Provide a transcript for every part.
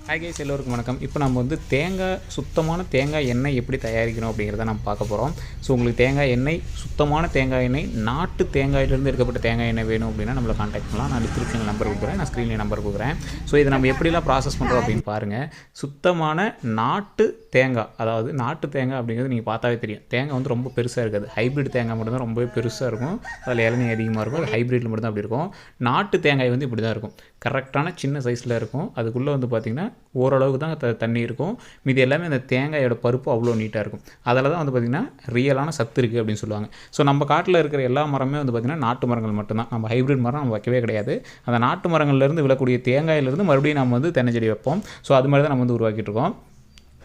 Hi guys, எல்லோருக்கும் வணக்கம். இப்போ நம்ம வந்து சுத்தமான தேங்காய் எண்ணெய் எப்படி தயாரிக்கணும் அப்படிங்கிறத நம்ம பார்க்க போகிறோம். ஸோ உங்களுக்கு தேங்காய் எண்ணெய், சுத்தமான தேங்காய் எண்ணெய், நாட்டு தேங்காயிலிருந்து எடுக்கப்பட்ட தேங்காய் எண்ணெய் வேணும் அப்படின்னா நம்மளை காண்டாக்ட் பண்ணலாம். நான் டிஸ்கிரிப்ஷனில் நம்பர் கொடுக்குறேன், நான் ஸ்க்ரீனில் நம்பர் கொடுக்குறேன். ஸோ இதை நம்ம எப்படிலாம் ப்ராசஸ் பண்ணுறோம் அப்படின்னு பாருங்கள். சுத்தமான நாட்டு தேங்காய், அதாவது நாட்டு தேங்காய் அப்படிங்கிறது நீங்கள் பார்த்தாவே தெரியும். தேங்காய் வந்து ரொம்ப பெருசாக இருக்காது. ஹைப்ரிட் தேங்காய் மட்டும்தான் ரொம்பவே பெருசாக இருக்கும். அதில் இளநீ அதிகமாக இருக்கும். அது ஹைப்ரிட்டில் மட்டும்தான் அப்படி இருக்கும். நாட்டு தேங்காய் வந்து இப்படி தான் இருக்கும். கரெக்டான சின்ன சைஸில் இருக்கும். அதுக்குள்ளே வந்து பார்த்திங்கன்னா ஓரளவுக்கு தான் தண்ணி இருக்கும். மீதி எல்லாமே அந்த தேங்காயோட பருப்பு அவ்வளோ நீட்டாக இருக்கும். அதில் தான் வந்து பார்த்திங்கன்னா ரியலான சத்து இருக்குது அப்படின்னு சொல்லுவாங்க. ஸோ நம்ம காட்டில் இருக்கிற எல்லா மரமே வந்து பார்த்திங்கன்னா நாட்டு மரங்கள் மட்டும்தான். நம்ம ஹைப்ரிட் மரம் நம்ம வைக்கவே கிடையாது. அந்த நாட்டு மரங்கள்லேருந்து விழக்கூடிய தேங்காயிலேருந்து மறுபடியும் நம்ம வந்து தென்னை செடி வைப்போம். ஸோ அது மாதிரி தான் நம்ம வந்து உருவாக்கிட்டு இருக்கோம்.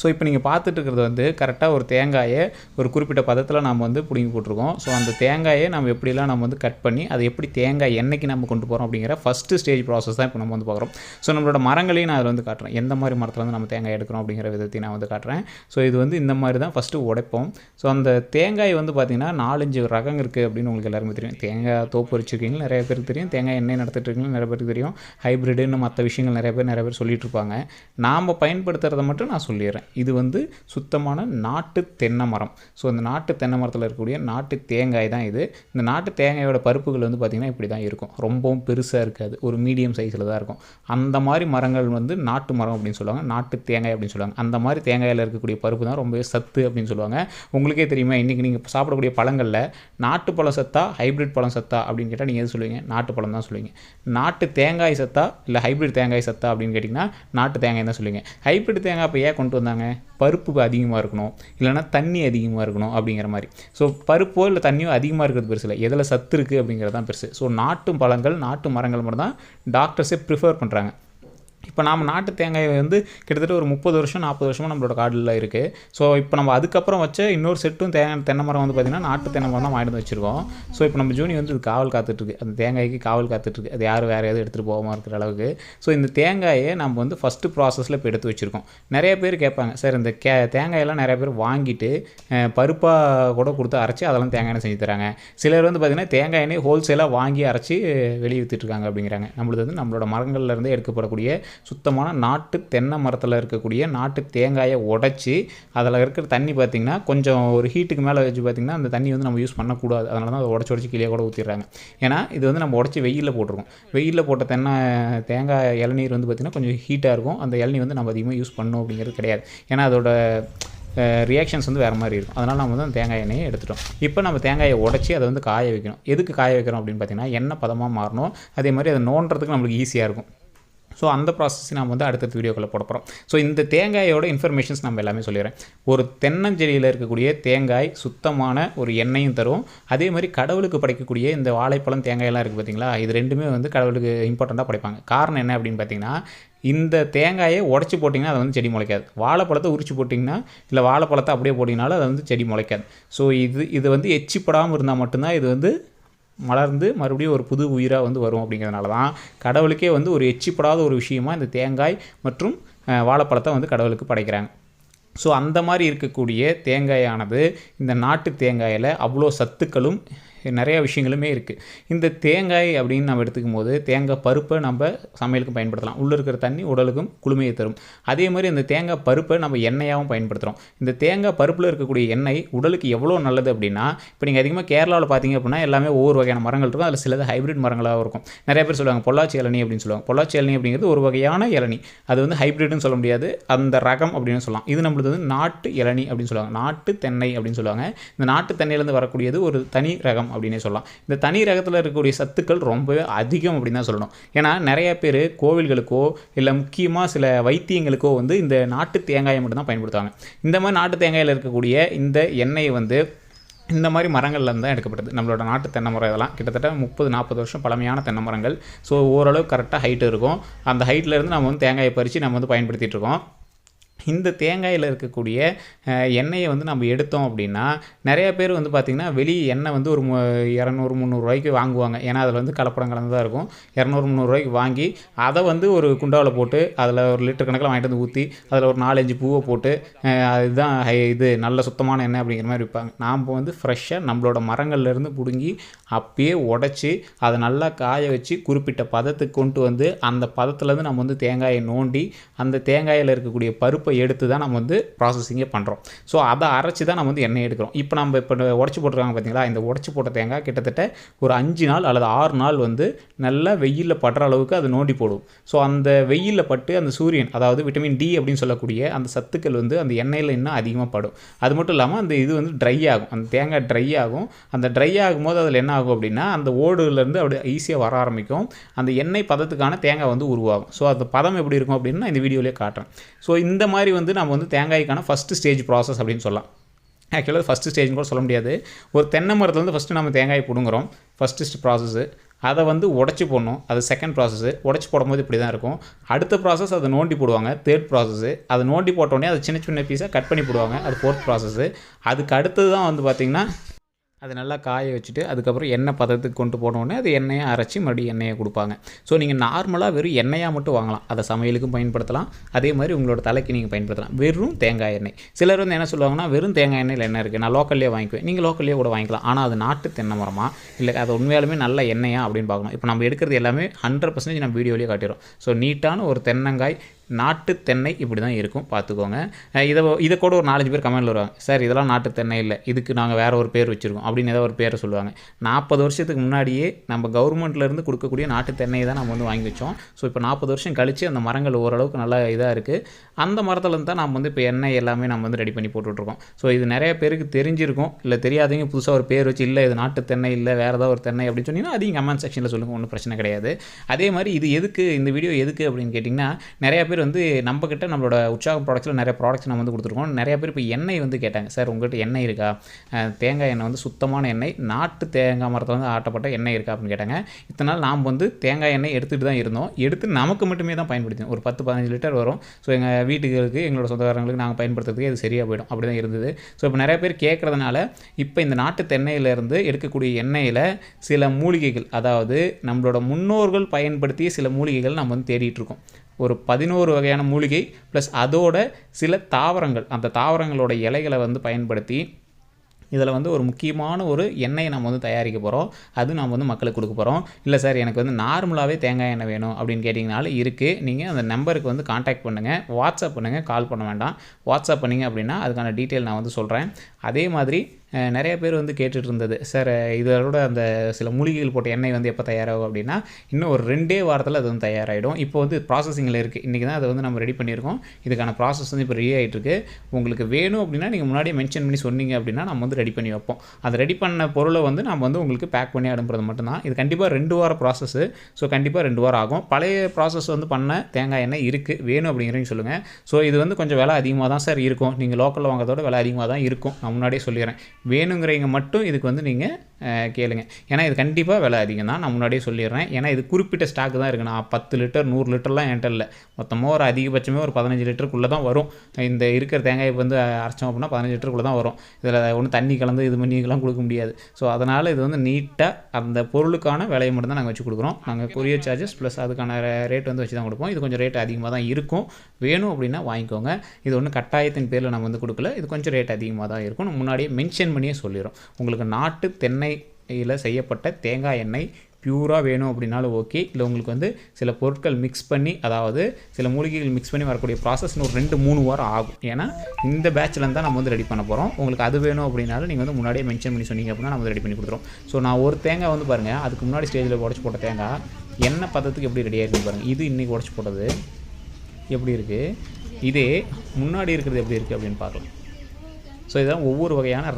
ஸோ இப்போ நீங்கள் பார்த்துட்டு இருக்கிறது வந்து கரெக்டாக ஒரு தேங்காயை ஒரு குறிப்பிட்ட பதத்தில் நம்ம வந்து பிடுங்கி போட்டிருக்கோம். ஸோ அந்த தேங்காயை நம்ம எப்படிலாம் நம்ம வந்து கட் பண்ணி அதை எப்படி தேங்காய் எண்ணெய்க்கு நம்ம கொண்டு போகிறோம் அப்படிங்கிற ஃபஸ்ட்டு ஸ்டேஜ் ப்ராசஸ் தான் இப்போ நம்ம வந்து பார்க்குறோம். ஸோ நம்மளோட மரங்களையும் நான் அதில் வந்து காட்டுறேன். எந்த மாதிரி மரத்தில் வந்து நம்ம தேங்காய் எடுக்கிறோம் அப்படிங்கிற விதத்தையும் நான் வந்து காட்டுறேன். ஸோ இது வந்து இந்த மாதிரி தான் ஃபஸ்ட்டு உடைப்போம். ஸோ அந்த தேங்காய் வந்து பார்த்திங்கன்னா 4-5 ரகம் இருக்குது அப்படின்னு உங்களுக்கு எல்லாருமே தெரியும். தேங்காய் தோப்பு வச்சுருக்கீங்க நிறைய பேருக்கு தெரியும். தேங்காய் எண்ணெய் நடத்திட்டு இருக்கீங்க நிறைய பேருக்கு தெரியும். ஹைப்ரிடுன்னு மற்ற விஷயங்கள் நிறைய பேர் சொல்லிட்டு இருப்பாங்க. நாம் பயன்படுத்துகிறத மட்டும் நான் சொல்லிடுறேன். இது வந்து சுத்தமான நாட்டு தென்னை மரம். ஸோ இந்த நாட்டு தென்னை மரத்தில் இருக்கக்கூடிய நாட்டு தேங்காய் தான் இது. இந்த நாட்டு தேங்காயோட பருப்புகள் வந்து பார்த்திங்கன்னா இப்படி தான் இருக்கும். ரொம்பவும் பெருசாக இருக்காது, ஒரு மீடியம் சைஸில் தான் இருக்கும். அந்த மாதிரி மரங்கள் வந்து நாட்டு மரம் அப்படின்னு சொல்லுவாங்க, நாட்டு தேங்காய் அப்படின்னு சொல்லுவாங்க. அந்த மாதிரி தேங்காயில் இருக்கக்கூடிய பருப்பு தான் ரொம்பவே சத்து அப்படின்னு சொல்லுவாங்க. உங்களுக்கே தெரியுமா, இன்றைக்கி நீங்கள் சாப்பிடக்கூடிய பழங்களில் நாட்டு பழம் சத்தா ஹைப்ரிட் பழம் சத்தா அப்படின்னு கேட்டால் நீங்கள் எது சொல்லுவீங்க? நாட்டு பழம் தான் சொல்லுவீங்க. நாட்டு தேங்காய் சத்தா இல்லை ஹைப்ரிட் தேங்காய் சத்தா அப்படின்னு கேட்டிங்கன்னா நாட்டு தேங்காய் தான் சொல்லுவீங்க. ஹைப்ரிட் தேங்காய் இப்போ ஏன் கொண்டு வந்தாங்க? பருப்பு அதிகமாக இருக்கணும், இல்லைனா தண்ணி அதிகமாக இருக்கணும் அப்படிங்கிற மாதிரி. ஸோ பருப்போ இல்லை தண்ணியோ அதிகமாக இருக்கிறது பெருசு இல்லை, எதில் சத்து இருக்குது அப்படிங்கிறது தான் பெருசு. ஸோ நாட்டு பழங்கள், நாட்டு மரங்கள் மட்டும் தான் டாக்டர்ஸே ப்ரிஃபர் பண்ணுறாங்க. இப்போ நாம் நாட்டு தேங்காய் வந்து கிட்டத்தட்ட ஒரு 30 வருஷம் 40 வருஷமாக நம்மளோட காடில் இருக்குது. ஸோ இப்போ நம்ம அதுக்கப்புறம் வச்ச இன்னொரு செட்டும் தென்னை மரம் வந்து பார்த்திங்கன்னா நாட்டு தென்னை மரம் தான் வாங்கிட்டு வந்து வச்சுருக்கோம். ஸோ இப்போ நம்ம ஜூனி வந்து இது காவல் காத்துட்ருக்கு, அந்த தேங்காய்க்கு காவல் காத்துட்ருக்கு. அது யாரும் வேறு எதாவது எடுத்துகிட்டு போகாமல் இருக்கிற அளவுக்கு. ஸோ இந்த தேங்காயை நம்ம வந்து ஃபஸ்ட்டு ப்ராசஸில் இப்போ எடுத்து வச்சுருக்கோம். நிறைய பேர் கேட்பாங்க, சார் இந்த தேங்காயெல்லாம் நிறைய பேர் வாங்கிட்டு பருப்பாக கூட கொடுத்து அரைச்சி அதெல்லாம் தேங்காய் எண்ணெய் செஞ்சு தராங்க. சிலர் வந்து பார்த்திங்கன்னா தேங்காய் எண்ணெய் ஹோல்சேலாக வாங்கி அரைச்சி வெளியே விற்றுட்ருக்காங்க அப்படிங்கிறாங்க. நம்மளது வந்து நம்மளோட மரங்கள்லேருந்து எடுக்கப்படக்கூடிய சுத்தமான நாட்டு தென்னை மரத்தில் இருக்கக்கூடிய நாட்டு தேங்காயை உடைச்சி அதில் இருக்கிற தண்ணி பார்த்திங்கன்னா கொஞ்சம் ஒரு ஹீட்டுக்கு மேலே வச்சு பார்த்திங்கன்னா அந்த தண்ணி வந்து நம்ம யூஸ் பண்ணக்கூடாது. அதனால தான் அதை உடச்சி கீழே கூட ஊற்றிடுறாங்க. ஏன்னா இது வந்து நம்ம உடச்சி வெயிலில் போட்டிருக்கோம். வெயிலில் போட்ட தேங்காய் இளநீர் வந்து பார்த்திங்கன்னா கொஞ்சம் ஹீட்டாக இருக்கும். அந்த இளநீர் வந்து நம்ம அதிகமாக யூஸ் பண்ணணும் அப்படிங்கிறது கிடையாது. ஏன்னா அதோட ரியாக்ஷன்ஸ் வந்து வேறு மாதிரி இருக்கும். அதனால் நம்ம வந்து அந்த தேங்காய் எண்ணெயை எடுத்துட்டோம். இப்போ நம்ம தேங்காயை உடச்சி அதை வந்து காய வைக்கணும். எதுக்கு காய வைக்கிறோம் அப்படின்னு பார்த்திங்கன்னா எண்ணெய் பதமாக மாறணும். அதே மாதிரி அதை நோண்டுறதுக்கு நம்மளுக்கு ஈஸியாக இருக்கும். ஸோ அந்த ப்ராசஸ் நம்ம வந்து அடுத்த வீடியோக்களை போட போகிறோம். ஸோ இந்த தேங்காயோட இன்ஃபர்மேஷன்ஸ் நம்ம எல்லாமே சொல்லிடுறேன். ஒரு தென்னஞ்செடியில் இருக்கக்கூடிய தேங்காய் சுத்தமான ஒரு எண்ணெயும் தரும். அதே மாதிரி கடவுளுக்கு படைக்கக்கூடிய இந்த வாழைப்பழம் தேங்காயெல்லாம் இருக்குது பார்த்திங்களா, இது ரெண்டுமே வந்து கடவுளுக்கு இம்பார்ட்டண்ட்டாக படைப்பாங்க. காரணம் என்ன அப்படின்னு பார்த்திங்கன்னா, இந்த தேங்காயை உடச்சி போட்டிங்கன்னா அது வந்து செடி முளைக்காது. வாழைப்பழத்தை உரிச்சு போட்டிங்கன்னா இல்லை வாழைப்பழத்தை அப்படியே போட்டிங்கனாலும் அது வந்து செடி முளைக்காது. ஸோ இது வந்து எச்சிப்படாமல் இருந்தால் மட்டும்தான் இது வந்து மலர்ந்து மறுபடியும் ஒரு புது உயிராக வந்து வரும். அப்படிங்கிறதுனால தான் கடவுளுக்கே வந்து ஒரு எச்சிப்படாத ஒரு விஷயமாக இந்த தேங்காய் மற்றும் வாழைப்பழத்தை வந்து கடவுளுக்கு படைக்கிறாங்க. ஸோ அந்த மாதிரி இருக்கக்கூடிய தேங்காயானது இந்த நாட்டு தேங்காயில் அவ்வளோ சத்துக்களும் நிறைய விஷயங்களுமே இருக்குது. இந்த தேங்காய் அப்படின்னு நம்ம எடுத்துக்கும் போது தேங்காய் பருப்பை நம்ம சமையலுக்கு பயன்படுத்தலாம். உள்ளே இருக்கிற தண்ணி உடலுக்கும் குளுமையை தரும். அதே மாதிரி இந்த தேங்காய் பருப்பை நம்ம எண்ணெயாகவும் பயன்படுத்துகிறோம். இந்த தேங்காய் பருப்பில் இருக்கக்கூடிய எண்ணெய் உடலுக்கு எவ்வளோ நல்லது அப்படின்னா, இப்போ நீங்கள் அதிகமாக கேரளாவில் பார்த்தீங்க அப்படின்னா எல்லாமே ஒவ்வொரு வகையான மரங்கள் இருக்கும். அதில் சிலது ஹைப்ரிட் மரங்களாக இருக்கும். நிறைய பேர் சொல்லுவாங்க பொள்ளாச்சி இளநீ அப்படின்னு சொல்லுவாங்க. பொள்ளாச்சி இளநீ அப்படிங்கிறது ஒரு வகையான இளநீ. அது வந்து ஹைப்ரிட்னு சொல்ல முடியாது, அந்த ரகம் அப்படின்னு சொல்லலாம். இது நம்மளுக்கு வந்து நாட்டு இளநீ அப்படின்னு சொல்லுவாங்க, நாட்டு தென்னை அப்படின்னு சொல்லுவாங்க. இந்த நாட்டு தென்னையிலேருந்து வரக்கூடியது ஒரு தனி ரகம் அப்படின்னே சொல்லலாம். இந்த தனி ரகத்தில் இருக்கக்கூடிய சத்துக்கள் ரொம்பவே அதிகம் அப்படின்னு தான் சொல்லணும். ஏன்னா நிறைய பேர் கோவில்களுக்கோ இல்லை முக்கியமாக சில வைத்தியங்களுக்கோ வந்து இந்த நாட்டு தேங்காயை மட்டும் தான் பயன்படுத்துவாங்க. இந்த மாதிரி நாட்டு தேங்காயில் இருக்கக்கூடிய இந்த எண்ணெய் வந்து இந்த மாதிரி மரங்கள்லேருந்து தான் எடுக்கப்பட்டது. நம்மளோட நாட்டு தென்னை மரம் இதெல்லாம் கிட்டத்தட்ட 30-40 வருஷம் பழமையான தென்னை மரங்கள். ஸோ ஓரளவு கரெக்டாக ஹைட்டு இருக்கும். அந்த ஹைட்லேருந்து நம்ம வந்து தேங்காயை பறித்து நம்ம வந்து பயன்படுத்திகிட்டு இருக்கோம். இந்த தேங்காயில் இருக்கக்கூடிய எண்ணெயை வந்து நம்ம எடுத்தோம் அப்படின்னா நிறைய பேர் வந்து பார்த்திங்கன்னா வெளியே எண்ணெய் வந்து ஒரு 200-300 வாங்குவாங்க. ஏன்னா அதில் வந்து கலப்படம் கலந்து தான் இருக்கும். 200-300 வாங்கி அதை வந்து ஒரு குண்டாவில் போட்டு அதில் ஒரு லிட்டர் கணக்கில் வாங்கிட்டு வந்து ஊற்றி அதில் ஒரு 4-5 பூவை போட்டு அதுதான் இது நல்ல சுத்தமான எண்ணெய் அப்படிங்கிற மாதிரி விற்பாங்க. நாம் வந்து ஃப்ரெஷ்ஷாக நம்மளோட மரங்கள்லேருந்து பிடுங்கி அப்பயே உடச்சி அதை நல்லா காய வச்சு குறிப்பிட்ட பதத்துக்கு கொண்டு வந்து அந்த பதத்துலேருந்து நம்ம வந்து தேங்காயை நோண்டி அந்த தேங்காயில் இருக்கக்கூடிய பருப்பை எடுத்து தான் நம்ம வந்து ப்ராசஸிங்கே பண்ணுறோம். ஸோ அதை அரைச்சி தான் நம்ம வந்து எண்ணெய் எடுக்கிறோம். இப்போ உடச்சி போட்டிருக்காங்க பார்த்தீங்களா, இந்த உடச்சி போட்ட தேங்காய் கிட்டத்தட்ட ஒரு 5 நாள் அல்லது 6 நாள் வந்து நல்லா வெயிலில் படுற அளவுக்கு அது நோண்டி போடும். ஸோ அந்த வெயிலில் பட்டு அந்த சூரியன், அதாவது விட்டமின் டி அப்படின்னு சொல்லக்கூடிய அந்த சத்துக்கள் வந்து அந்த எண்ணெயில் இன்னும் அதிகமாக படும். அது மட்டும் இல்லாமல் அந்த இது வந்து ட்ரை ஆகும், அந்த தேங்காய் ட்ரை ஆகும். அந்த ட்ரை ஆகும்போது அதில் என்ன ஆகும் அப்படின்னா அந்த ஓடுலேருந்து அப்படி ஈஸியாக வர ஆரம்பிக்கும். அந்த எண்ணெய் பதத்துக்கான தேங்காய் வந்து உருவாகும். ஸோ அந்த பதம் எப்படி இருக்கும் அப்படின்னு நான் இந்த வீடியோலேயே காட்டுறேன். ஸோ இந்த மாதிரி வந்து நம்ம வந்து தேங்காய்க்கான ஃபஸ்ட்டு ஸ்டேஜ் ப்ராசஸ் அப்படின்னு சொல்லலாம். ஆக்சுவலாக ஃபஸ்ட்டு ஸ்டேஜ்னு கூட சொல்ல முடியாது. ஒரு தென்னை மரத்தில் வந்து ஃபஸ்ட்டு நம்ம தேங்காய் பிடுங்குறோம், ஃபஸ்ட்டு ப்ராசஸ்ஸு. அதை வந்து உடச்சி போடணும், அது செகண்ட் ப்ராசஸ்ஸு. உடச்சி போடும்போது இப்படி தான் இருக்கும். அடுத்த ப்ராசஸ் அதை நோண்டி போடுவாங்க, தேர்ட் ப்ராசஸ்ஸு. அதை நோண்டி போட்டோடனே அதை சின்ன சின்ன பீஸாக கட் பண்ணி போடுவாங்க, அது ஃபோர்த் ப்ராசஸ்ஸு. அதுக்கு அடுத்தது தான் வந்து பார்த்திங்கன்னா அது நல்லா காய வச்சுட்டு அதுக்கப்புறம் எண்ணெய் பதத்துக்கு கொண்டு போனோடனே அது எண்ணெயை அரைச்சி மறுபடியும் எண்ணெயை கொடுப்பாங்க. ஸோ நீங்கள் நார்மலாக வெறும் எண்ணெயாக மட்டும் வாங்கலாம், அதை சமையலுக்கும் பயன்படுத்தலாம், அதே மாதிரி உங்களோட தலைக்கு நீங்கள் பயன்படுத்தலாம். வெறும் தேங்காய் எண்ணெய். சிலர் வந்து என்ன சொல்லுவாங்கன்னா வெறும் தேங்காய் எண்ணெயில் என்ன இருக்குது, நான் லோக்கல்லே வாங்கிக்குவேன். நீங்கள் லோக்கல்லே கூட வாங்கிக்கலாம். ஆனால் அது நாட்டு தென்னை மரமா இல்லை அது உண்மையாலுமே நல்ல எண்ணெயா அப்படின்னு பார்க்கணும். இப்போ நம்ம எடுக்கிறது எல்லாமே 100% நம்ம வீடியோலேயே காட்டிடுறோம். ஸோ நீட்டான ஒரு தென்னங்காய் நாட்டு தென்னை இப்படி தான் இருக்கும், பார்த்துக்கோங்க. இதை கூட ஒரு 4-5 பேர் கமெண்ட்டில் வருவாங்க, சார் இதெல்லாம் நாட்டு தென்னை இல்லை, இதுக்கு நாங்கள் வேறு ஒரு பேர் வச்சுருக்கோம் அப்படின்னு ஏதோ ஒரு பேரை சொல்லுவாங்க. 40 வருஷத்துக்கு முன்னாடியே நம்ம கவர்மெண்ட்லேருந்து கொடுக்கக்கூடிய நாட்டு தென்னையை தான் நம்ம வந்து வாங்கி வச்சோம். ஸோ இப்போ 40 வருஷம் கழித்து அந்த மரங்கள் ஓரளவுக்கு நல்லா இதாக இருக்குது. அந்த மரத்துலேருந்து தான் நம்ம வந்து இப்போ எண்ணெய் எல்லாமே நம்ம வந்து ரெடி பண்ணி போட்டுட்ருக்கோம். ஸோ இது நிறைய பேருக்கு தெரிஞ்சிருக்கும், இல்லை தெரியாதவங்க புதுசாக ஒரு பேர் வச்சு இல்லை இது நாட்டு தென்னை இல்லை வேறு ஏதாவது ஒரு தென்னை அப்படின்னு சொன்னீங்கன்னா அதையும் கமெண்ட் செக்ஷனில் சொல்லுங்கள், ஒன்றும் பிரச்சனை கிடையாது. அதே மாதிரி இது எதுக்கு, இந்த வீடியோ எதுக்கு அப்படின்னு கேட்டிங்கன்னா நிறைய பேர் வந்து நம்மக்கிட்ட நம்மளோட உற்சாகம் ப்ராடக்ட்ஸில் நிறைய ப்ராடக்ட்ஸ் நம்ம வந்து கொடுத்துருக்கோம். நிறைய பேர் இப்போ எண்ணெய் வந்து கேட்டாங்க, சார் உங்கள்கிட்ட எண்ணெய் இருக்கா, தேங்காய் எண்ணெய் வந்து சுத்தமான எண்ணெய் நாட்டு தேங்காய் மரத்தில் வந்து ஆட்டப்பட்ட எண்ணெய் இருக்கா அப்படின்னு கேட்டாங்க. இத்தனை நாள் நாம் வந்து தேங்காய் எண்ணெய் எடுத்துகிட்டு தான் இருந்தோம், எடுத்து நமக்கு மட்டுமே தான் பயன்படுத்தணும். ஒரு 10-15 லிட்டர் வரும். ஸோ எங்கள் வீட்டுகளுக்கு எங்களோட சொந்தக்காரங்களுக்கு நாங்கள் பயன்படுத்துறதுக்கு அது சரியாக போயிடும், அப்படி தான் இருந்தது. ஸோ இப்போ நிறைய பேர் கேட்குறதுனால இப்போ இந்த நாட்டு தென்னையிலேருந்து எடுக்கக்கூடிய எண்ணெயில் சில மூலிகைகள், அதாவது நம்மளோட முன்னோர்கள் பயன்படுத்திய சில மூலிகைகள் நம்ம வந்து தேடிட்டு இருக்கோம். ஒரு 11 வகையான மூலிகை ப்ளஸ் அதோட சில தாவரங்கள், அந்த தாவரங்களோட இலைகளை வந்து பயன்படுத்தி இதில் வந்து ஒரு முக்கியமான ஒரு எண்ணெயை நம்ம வந்து தயாரிக்க போகிறோம். அது நம்ம வந்து மக்களுக்கு கொடுக்க போகிறோம். இல்லை சார் எனக்கு வந்து நார்மலாகவே தேங்காய் எண்ணெய் வேணும் அப்படின்னு கேட்டிங்கனாலும் இருக்குது. நீங்கள் அந்த நம்பருக்கு வந்து காண்டாக்ட் பண்ணுங்கள், வாட்ஸ்அப் பண்ணுங்கள், கால் பண்ண வேண்டாம். வாட்ஸ்அப் பண்ணிங்க அப்படின்னா அதுக்கான டீட்டெயில் நான் வந்து சொல்கிறேன். அதே மாதிரி நிறைய பேர் வந்து கேட்டுட்டு இருந்தது, சார் இதோட அந்த சில மூலிகைகள் போட்ட எண்ணெய் வந்து எப்போ தயாராகும் அப்படின்னா இன்னும் ஒரு 2 வாரத்தில் அது வந்து தயாராகிடும். இப்போ வந்து ப்ராசஸிங்கில் இருக்குது. இன்றைக்கி தான் அதை வந்து நம்ம ரெடி பண்ணியிருக்கோம். இதுக்கான ப்ராசஸ் வந்து இப்போ ரெடி ஆகிட்டுருக்கு. உங்களுக்கு வேணும் அப்படின்னா நீங்கள் முன்னாடியே மென்ஷன் பண்ணி சொன்னீங்க அப்படின்னா நம்ம வந்து ரெடி பண்ணி வைப்போம். அந்த ரெடி பண்ண பொருளை வந்து நம்ம வந்து உங்களுக்கு பேக் பண்ணி அனுப்புறது மட்டும்தான். இது கண்டிப்பாக 2 வார ப்ராசஸ்ஸு. ஸோ கண்டிப்பாக 2 வாரம் ஆகும். பழைய ப்ராசஸ் வந்து பண்ண தேங்காய் எண்ணெய் இருக்குது, வேணும் அப்படிங்கிறவங்க சொல்லுங்கள். ஸோ இது வந்து கொஞ்சம் விலை அதிகமாக தான் சார் இருக்கும். நீங்கள் லோக்கலில் வாங்குறதோட விலை அதிகமாக தான் இருக்கும், நான் முன்னாடியே சொல்லிடுறேன். வேணுங்கிறவங்க மட்டும் இதுக்கு வந்து நீங்கள் கேளுங்க. ஏன்னா இது கண்டிப்பாக விலை அதிகம் தான், நான் முன்னாடியே சொல்லிடுறேன். ஏன்னா இது குறிப்பிட்ட ஸ்டாக்கு தான் இருக்குது. நான் 10 லிட்டர் 100 லிட்டர்லாம் என்கிட்ட இல்லை. மொத்தமாக ஒரு அதிகபட்சமே ஒரு 15 லிட்டருக்குள்ளே தான் வரும். இந்த இருக்கிற தேங்காய் வந்து அரைச்சோம் அப்படின்னா 15 லிட்டருக்குள்ளே தான் வரும். இதில் ஒன்றும் தண்ணி கலந்து இது பண்ணிலாம் கொடுக்க முடியாது. ஸோ அதனால் இது வந்து நீட்டாக அந்த பொருளுக்கான விலையை மட்டும் தான் நாங்கள் வச்சு கொடுக்குறோம். நாங்கள் கொரியர் சார்ஜஸ் ப்ளஸ் அதுக்கான ரேட் வந்து வச்சு தான் கொடுப்போம். இது கொஞ்சம் ரேட் அதிகமாக தான் இருக்கும். வேணும் அப்படின்னா வாங்கிக்கோங்க. இது ஒன்றும் கட்டாயத்தின் பேரில் நம்ம வந்து கொடுக்கல. இது கொஞ்சம் ரேட் அதிகமாக தான் இருக்கும். நம்ம முன்னாடியே மென்ஷன் பண்ணியே சொல்லிடுறோம். உங்களுக்கு நாட்டு தென்னையில் செய்யப்பட்ட தேங்காய் எண்ணெய் பியூராக வேணும் அப்படின்னாலும் ஓகே. இல்லை உங்களுக்கு வந்து சில பொருட்கள் மிக்ஸ் பண்ணி, அதாவது சில மூலிகைகள் மிக்ஸ் பண்ணி வரக்கூடிய ப்ராசஸ் ஒரு 2-3 வாரம் ஆகும். ஏன்னா இந்த பேட்சில் தான் நம்ம வந்து ரெடி பண்ண போகிறோம். உங்களுக்கு அது வேணும் அப்படின்னாலும் நீங்கள் வந்து முன்னாடியே மென்ஷன் பண்ணி சொன்னீங்க அப்படின்னா நம்ம ரெடி பண்ணி கொடுத்துருவோம். ஸோ நான் ஒரு தேங்காய் வந்து பாருங்கள், அதுக்கு முன்னாடி ஸ்டேஜில் உடச்சி போட்ட தேங்காய் எண்ணெய் பதத்துக்கு எப்படி ரெடியாக இருக்குது பாருங்கள். இது இன்றைக்கி உடச்சி போட்டது எப்படி இருக்குது, இதே முன்னாடி இருக்கிறது எப்படி இருக்குது அப்படின்னு பார்க்கலாம். ஸோ இதெல்லாம் ஒவ்வொரு வகையான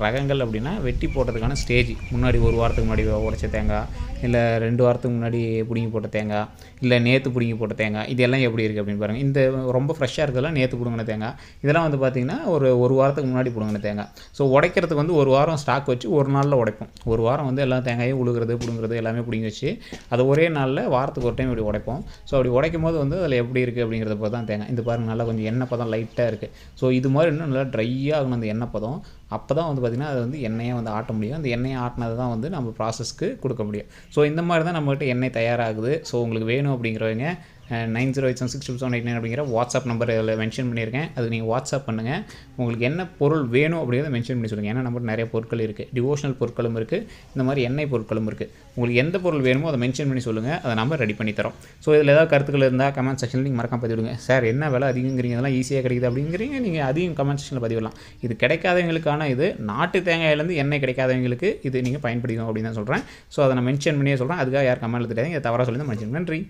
ரகங்கள் அப்படின்னா வெட்டி போடுறதுக்கான ஸ்டேஜ். முன்னாடி 1 வாரத்துக்கு முன்னாடி உடைச்ச தேங்காய், இல்லை 2 வாரத்துக்கு முன்னாடி பிடுங்கி போட்ட தேங்காய், இல்லை நேற்று பிடுங்கி போட்ட தேங்காய், இதெல்லாம் எப்படி இருக்குது அப்படின்னு பாருங்கள். இந்த ரொம்ப ஃப்ரெஷ்ஷாக இருக்கிறதுலாம் நேற்று பிடுங்கின தேங்காய். இதெல்லாம் வந்து பார்த்திங்கன்னா ஒரு வாரத்துக்கு முன்னாடி பிடுங்கின தேங்காய். ஸோ உடைக்கிறதுக்கு வந்து 1 வாரம் ஸ்டாக் வச்சு ஒரு நாளில் உடைப்போம். 1 வாரம் வந்து எல்லா தேங்காயும் உழுகிறது பிடுங்குறது எல்லாமே பிடிங்கி வச்சு அதை ஒரே நாளில் வாரத்துக்கு ஒரு டைம் இப்படி உடைப்போம். ஸோ அப்படி உடைக்கும் போது வந்து அதில் எப்படி இருக்குது அப்படிங்கிறத பார்த்து தான் தேங்காய். இந்த பாருங்கள் நல்லா கொஞ்சம் எண்ணெய் பதம் லைட்டாக இருக்குது. ஸோ இது மாதிரி இன்னும் நல்லா ட்ரையாக ஆகணும் அந்த எண்ணெய் பதம். அப்போ தான் வந்து பார்த்திங்கன்னா அது வந்து எண்ணெயை வந்து ஆட்ட முடியும். அந்த எண்ணெயை ஆட்டினது தான் வந்து நம்ம ப்ராசஸ்க்கு கொடுக்க முடியும். ஸோ இந்த மாதிரி தான் நம்மகிட்ட எண்ணெய் தயாராகுது. ஸோ உங்களுக்கு வேணும் அப்படிங்கிறவங்க 9087627789 அப்படிங்கிற வாட்ஸ்அப் நம்பர் இதில் மென்ஷன் பண்ணியிருக்கேன். அது நீங்கள் வாட்ஸ்அப் பண்ணுங்கள். உங்களுக்கு என்ன பொருள் வேணும் அப்படிங்கிறத மென்ஷன் பண்ணி சொல்லுங்கள். ஏன்னா நம்மகிட்ட நிறைய பொருட்கள் இருக்குது. டிவோஷனல் பொருட்களும் இருக்குது, இந்த மாதிரி எண்ணெய் பொருட்களும் இருக்குது. உங்களுக்கு எந்த பொருள் வேணுமோ அதை மென்ஷன் பண்ணி சொல்லுங்கள். அதை நம்ம ரெடி பண்ணி தரோம். ஸோ இதில் ஏதாவது கருத்துக்கள் இருந்தால் கமெண்ட் செக்ஷனில் நீங்கள் மறக்காம பதிவிடுங்க. சார் என்ன விலை அதிகங்கிறீங்க, அதெல்லாம் ஈஸியாக கிடைக்குது அப்படிங்கிறீங்க, நீங்கள் அதையும் கமெண்ட் செக்ஷனில் பதிவிடலாம். இது கிடைக்காதவங்களுக்கான இது நாட்டு தேங்காயிலேருந்து எண்ணெய் கிடைக்காதவங்களுக்கு இது நீங்கள் பயன்படுத்தணும் அப்படின்னு தான் சொல்கிறேன். ஸோ அதை நான் மென்ஷன் பண்ணியே சொல்கிறேன். அதுக்காக யார் கமெண்ட் தெரியாது, இதை தவறாக சொல்லி தான் மென்ஷன். நன்றி.